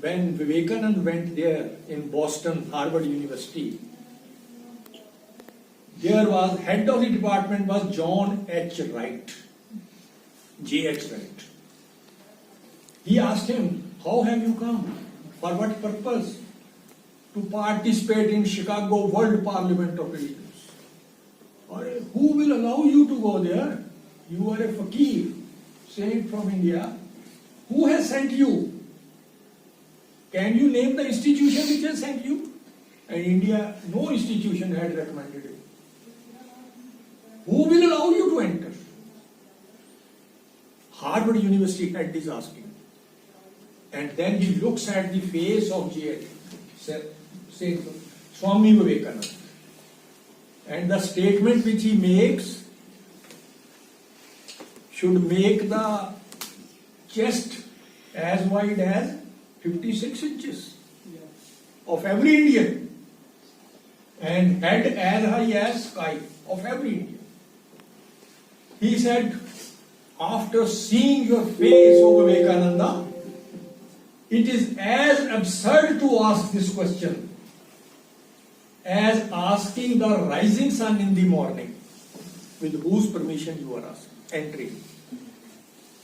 when Vivekananda went there in Boston, Harvard University, there was head of the department was John H. Wright, J.H. Wright. He asked him, how have you come? For what purpose? To participate in Chicago World Parliament of Religions. Or who will allow you to go there? You are a fakir, saint from India. Who has sent you? Can you name the institution which has sent you? And India, no institution had recommended it. Who will allow you to enter? Harvard University head is asking. And then he looks at the face of J.H. Swami Vivekananda. And the statement which he makes should make the chest as wide as 56 inches of every Indian and head as high as sky of every Indian. He said, after seeing your face, O Vivekananda, it is as absurd to ask this question as asking the rising sun in the morning, with whose permission you are entering.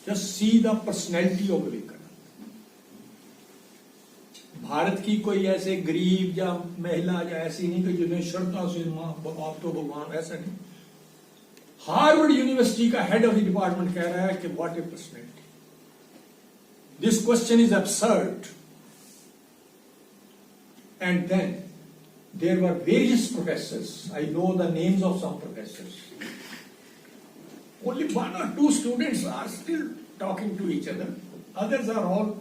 Just see the personality of Vivekananda. Bharat की कोई ऐसे गरीब या महिला या ऐसी नहीं कि जिन्हें श्रद्धा से आप तो भगवान, ऐसा नहीं. हार्वर्ड यूनिवर्सिटी का हेड ऑफ द डिपार्टमेंट कह रहा है कि what A personality. This question is absurd. And then there were various professors. I know the names of some professors. Only one or two students are still talking to each other. Others are all,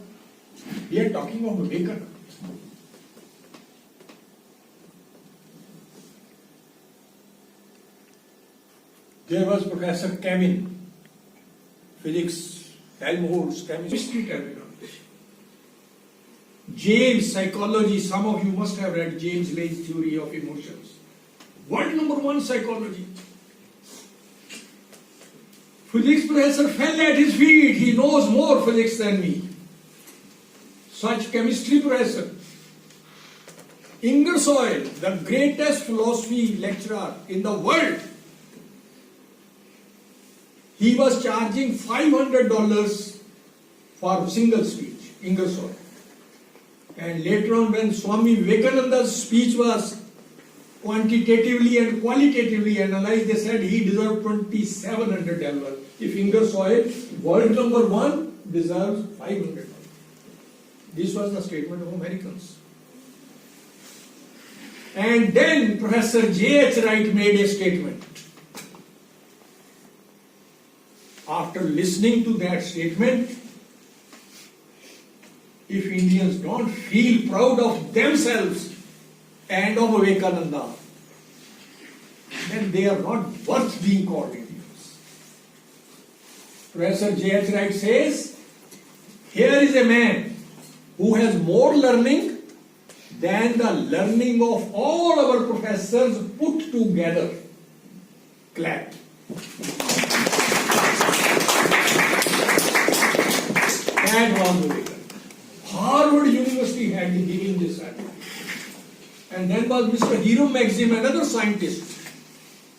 we are talking of Vivekananda. There was Professor Kevin, physics, Helmholtz, chemistry terminology. James, psychology, some of you must have read James Lay's theory of emotions. World number one psychology. Physics professor fell at his feet. He knows more physics than me. Such chemistry professor. Ingersoll, the greatest philosophy lecturer in the world. He was charging $500 for a single speech, Ingersoll. And later on, when Swami Vivekananda's speech was quantitatively and qualitatively analyzed, they said he deserved $2,700. If Ingersoll, world number one, deserves $500. This was the statement of Americans. And then Professor J.H. Wright made a statement. After listening to that statement, if Indians don't feel proud of themselves and of Vivekananda, then they are not worth being called Indians. Professor J.H. Wright says, here is a man who has more learning than the learning of all our professors put together. Clap. That was Vivekananda. Harvard University had been giving this advice. And then was Mr. Hiram Maxim, another scientist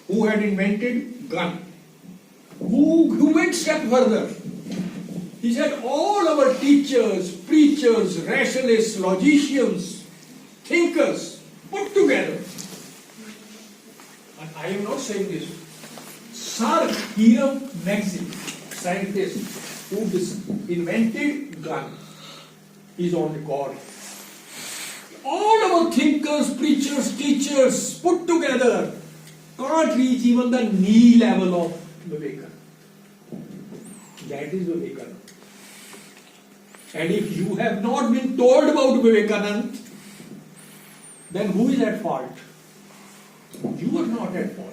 who had invented gun. Who went a step further. He said all our teachers, preachers, rationalists, logicians, thinkers put together. And I am not saying this. Sir Hiram Maxim, scientist who invented gun, is on record. All our thinkers, preachers, teachers put together can't reach even the knee level of Vivekananda. That is Vivekananda. And if you have not been told about Vivekananda, then who is at fault? You are not at fault.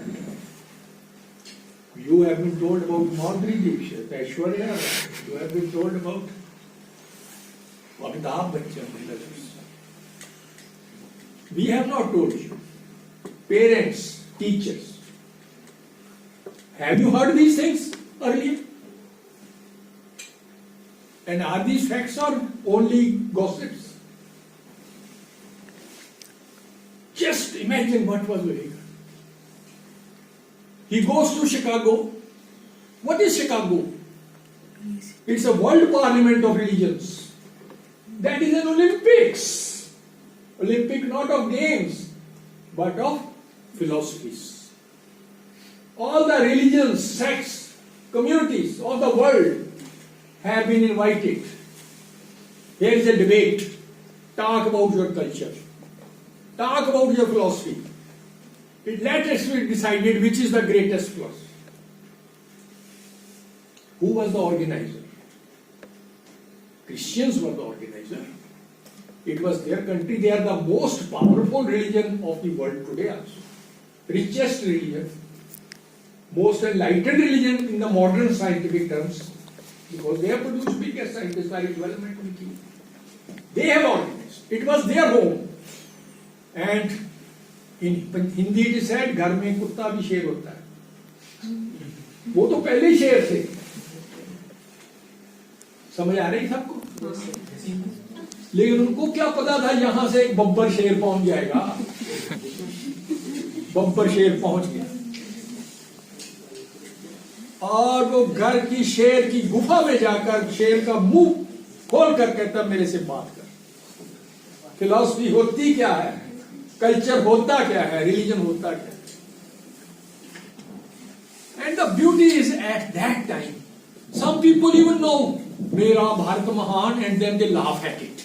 You have been told about Madhuri Dixit, Aishwarya Rai. You have been told about Amitabh Bachchan and others. We have not told you. Parents, teachers. Have you heard these things earlier? And are these facts or only gossips? Imagine what was Vivekananda. He goes to Chicago. What is Chicago? It's a world parliament of religions. That is an Olympics. Olympic not of games, but of philosophies. All the religions, sects, communities of the world have been invited. Here is a debate. Talk about your culture. Talk about your philosophy. Let us be decided which is the greatest philosophy. Who was the organizer? Christians were the organizer. It was their country. They are the most powerful religion of the world today also. Richest religion. Most enlightened religion in the modern scientific terms. Because they have produced biggest scientists like development thinking. They have organized. It was their home. And in Hindi it is said, घर में कुत्ता भी शेर होता है. वो तो पहले ही शेर थे. समझ आ रही सबको? लेकिन उनको क्या पता था यहां से एक बब्बर शेर पहुंच जाएगा. बब्बर शेर पहुंच गया और वो घर की शेर की गुफा में जाकर शेर का मुंह खोल कर कहता मेरे से बात कर. फिलॉसफी होती क्या है, कल्चर होता क्या है, रिलीजन होता क्या है. And the beauty is at that time some people even know मेरा भारत महान and then they laugh at it.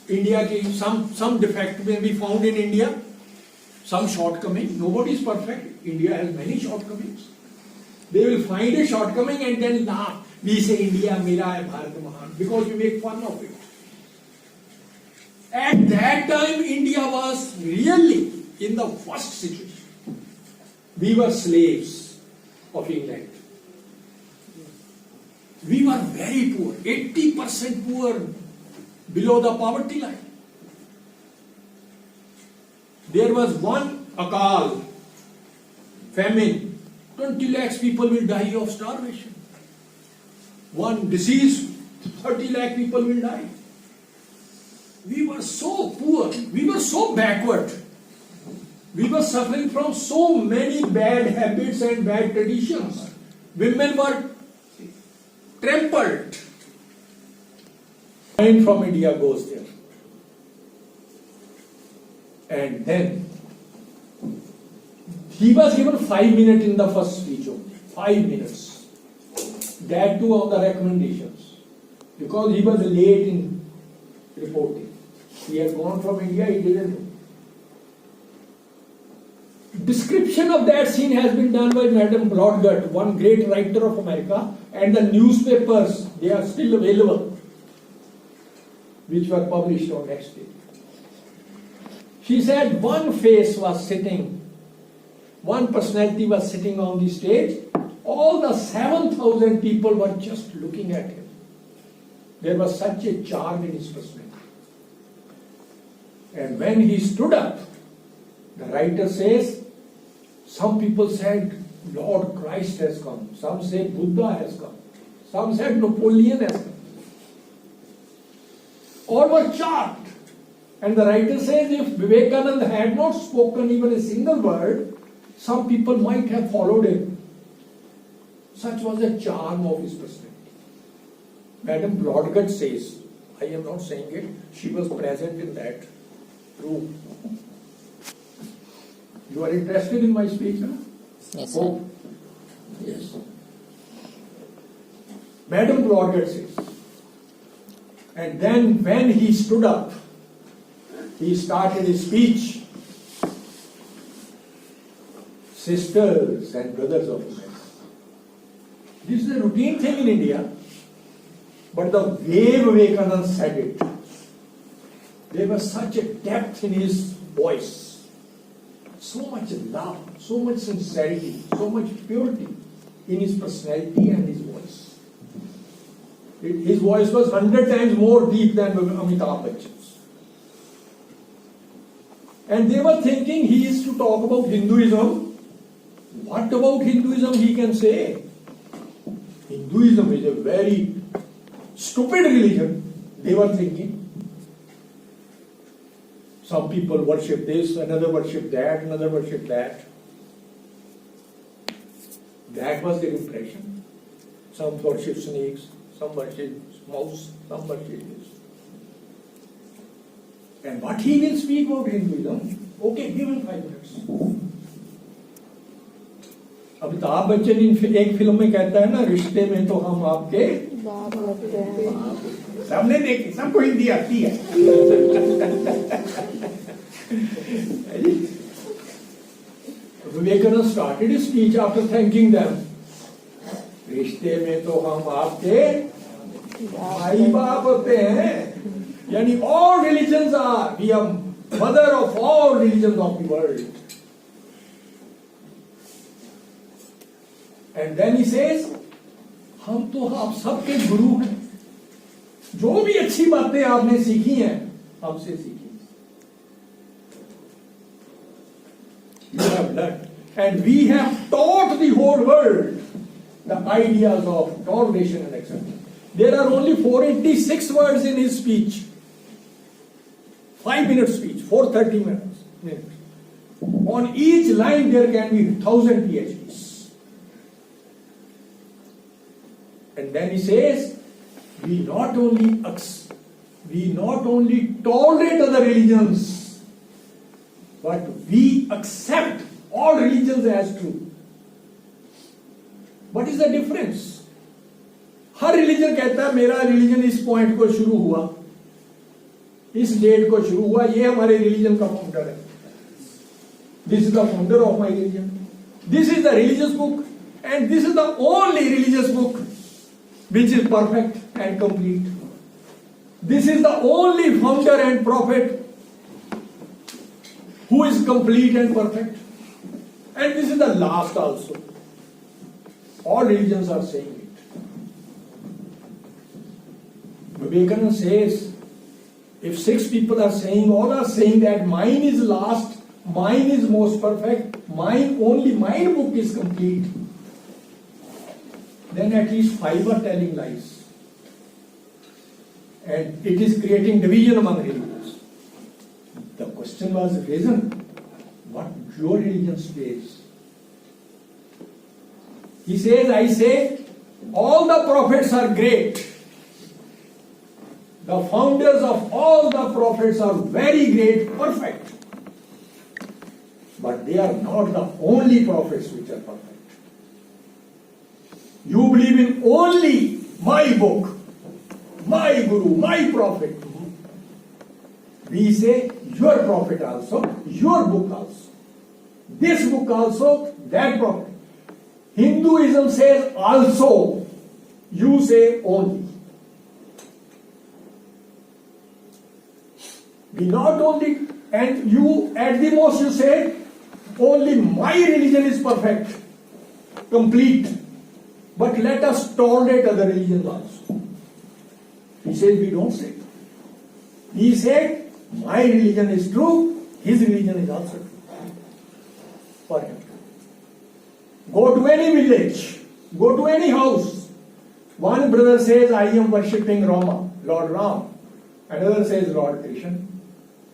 India की some defect may be found in India, some shortcoming. Nobody is perfect. India has many shortcomings. They will find a shortcoming and then laugh. We say India मेरा है भारत महान because we make fun of it. At that time, India was really in the worst situation. We were slaves of England. We were very poor, 80% poor, below the poverty line. There was one akal, famine. 20 lakhs people will die of starvation. One disease, 30 lakh people will die. We were so poor, we were so backward. We were suffering from so many bad habits and bad traditions. Women were trampled. And from India goes there. And then he was given 5 minutes in the first speech only. 5 minutes. That too on the recommendations. Because he was late in reporting. He had gone from India, he didn't know. Description of that scene has been done by Madam Broadgett, one great writer of America, and the newspapers, they are still available, which were published on next day. She said one face was sitting, one personality was sitting on the stage, all the 7,000 people were just looking at him. There was such a charm in his personality. And when he stood up, the writer says, some people said, Lord Christ has come. Some say Buddha has come. Some said Napoleon has come. All were charmed. And the writer says, if Vivekananda had not spoken even a single word, some people might have followed him. Such was the charm of his personality. Madam Broadgett says, I am not saying it, she was present in that room. You are interested in my speech, huh? Yes, sir. Oh, yes. Madam Broadgett says, and then when he stood up, he started his speech. Sisters and brothers of America. This is a routine thing in India, but the way Vivekananda said it, there was such a depth in his voice. So much love, so much sincerity, so much purity in his personality and his voice. His voice was 100 times more deep than Amitabh Bachchan's. And they were thinking he is to talk about Hinduism. What about Hinduism he can say? Hinduism is a very stupid religion, they were thinking. Some people worship this, another worship that, another worship that. That was their impression. Some worship snakes, some worship mouse, some worship this. And what he will speak about Hinduism, okay, give him 5 minutes. Amitabh Bachchan एक film में कहता है ना, रिश्ते में तो हम आपके बाप लगते हैं। सबने देखी, सबको हिंदी आती है। Vivekananda started his speech after thanking them. रिश्ते में तो हम आपके भाई बाप होते हैं, यानी all religions are, we are mother of all religions of the world. And then he says, हम तो आप सबके गुरु हैं, जो भी अच्छी बातें आपने सीखी हैं हमसे सीखी। You have learned, and we have taught the whole world the ideas of toleration and acceptance. There are only 486 words in his speech. 5-minute speech, 430 minutes. On each line there can be 1,000 PhDs. And then he says, we not only tolerate other religions, but we accept all religions as true. What is the difference? Her religion कहता है मेरा religion इस point को शुरू हुआ, इस date को शुरू हुआ, ये हमारे रिलीजन का फाउंडर है. This is the founder of my religion. This is the religious book, and this is the only religious book which is perfect and complete. This is the only founder and prophet who is complete and perfect. And this is the last also. All religions are saying it. Vivekananda says, if 6 people are saying, all are saying that mine is last, mine is most perfect, only mine book is complete, then at least 5 are telling lies. And it is creating division among religions. The question was risen, what your religion says? He says, I say, all the prophets are great. The founders of all the prophets are very great, perfect. But they are not the only prophets which are perfect. You believe in only my book, my guru, my prophet. We say your prophet also, your book also, this book also, that prophet. Hinduism says also, you say only. We not only, and you at the most you say only my religion is perfect, complete. But let us tolerate other religions also. He says we don't say. He said my religion is true, his religion is also true. For him. Go to any village, go to any house. One brother says I am worshipping Rama, Lord Ram. Another says Lord Krishna.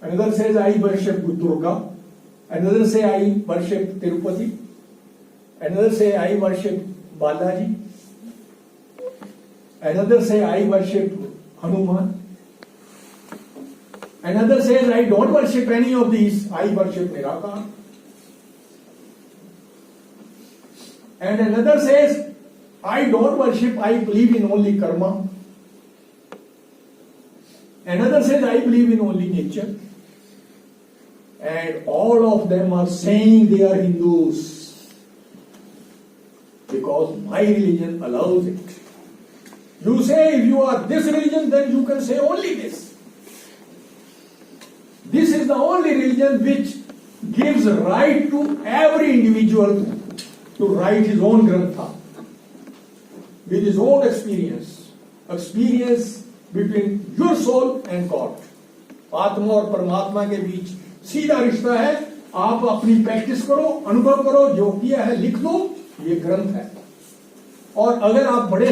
Another says I worship Durga. Another say I worship Tirupati. Another say I worship Balaji. Another say I worship Hanuman. Another says I don't worship any of these, I worship Nirakar. And another says I don't worship, I believe in only karma. Another says I believe in only nature. And all of them are saying they are Hindus. Because my religion allows it. You say if you are this religion, then you can say only this. This is the only religion which gives right to every individual to write his own grantha with his own experience between your soul and God. आत्मा और परमात्मा के बीच सीधा रिश्ता है. आप अपनी practice करो, अनुभव करो, जो किया है लिख दो, ये ग्रंथ है. और अगर आप बड़े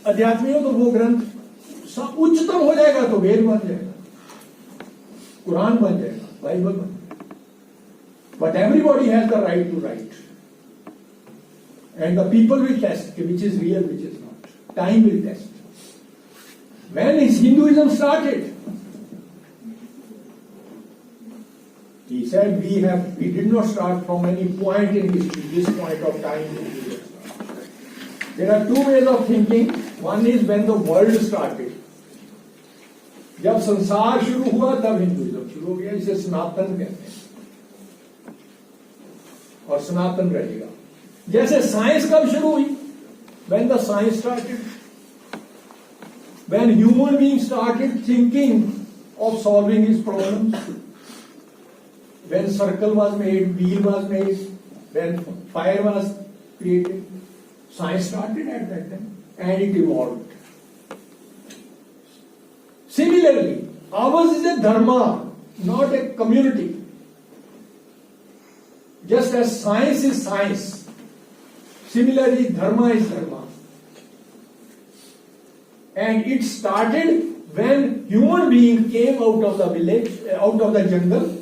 अध्यात्मी हो तो वो ग्रंथ उच्चतम हो जाएगा तो वेद बन जाएगा. कुरान बन जाएगा, बाइबल बन जाएगा. But everybody has the right to write. And the people will test which is real, which is not. Time will test. When is Hinduism started? He said we did not start from any point in history, this point of time. There are two ways of thinking. One is when the world started. जब संसार शुरू हुआ तब Hinduism शुरू हो गया. इसे सनातन कहते हैं और सनातन रहेगा. जैसे साइंस कब शुरू हुई? When the science started. When human beings started thinking of solving his problems. When circle was made, wheel was made, when fire was created, science started at that time and it evolved. Similarly, ours is a dharma, not a community. Just as science is science, similarly dharma is dharma. And it started when human being came out of the village, out of the jungle,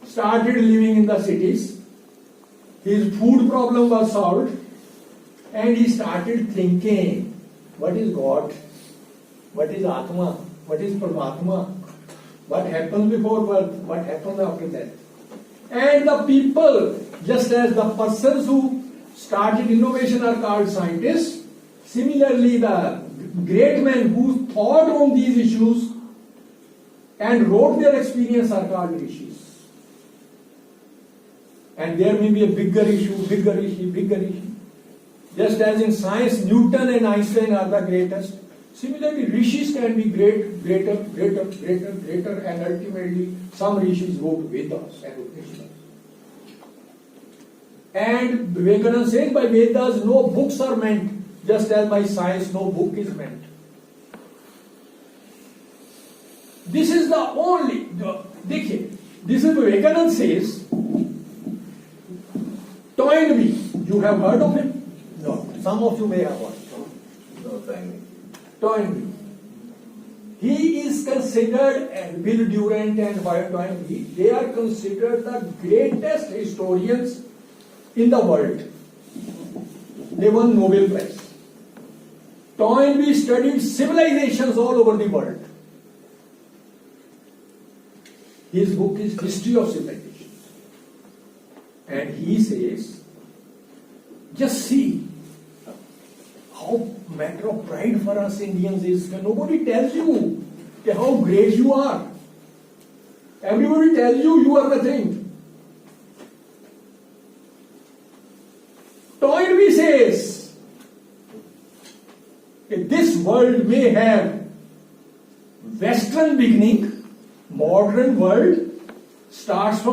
started living in the cities. His food problem was solved and he started thinking, what is God? What is Atma? What is Paramatma? What happens before birth? What happens after death? And the people, just as the persons who started innovation are called scientists, similarly the great men who thought on these issues and wrote their experience are called rishis. And there may be a bigger issue, bigger issue, bigger issue. Just as in science, Newton and Einstein are the greatest. Similarly, rishis can be greater, and ultimately some rishis wrote Vedas and Upanishads. And Vivekananda says by Vedas no books are meant, just as by science no book is meant. This is the only, देखिए, this is Vivekananda says, Toynbee, you have heard of him? No, some of you may have heard. No, thank you. Toynbee. He is considered, and Bill Durant and Toynbee, they are considered the greatest historians in the world. They won Nobel Prize. Toynbee studied civilizations all over the world. His book is History of Civilizations. And he says, just see how matter of pride for us Indians is when nobody tells you how great you are. Everybody tells you are nothing. Toynbee says this world may have Western beginning, modern world starts from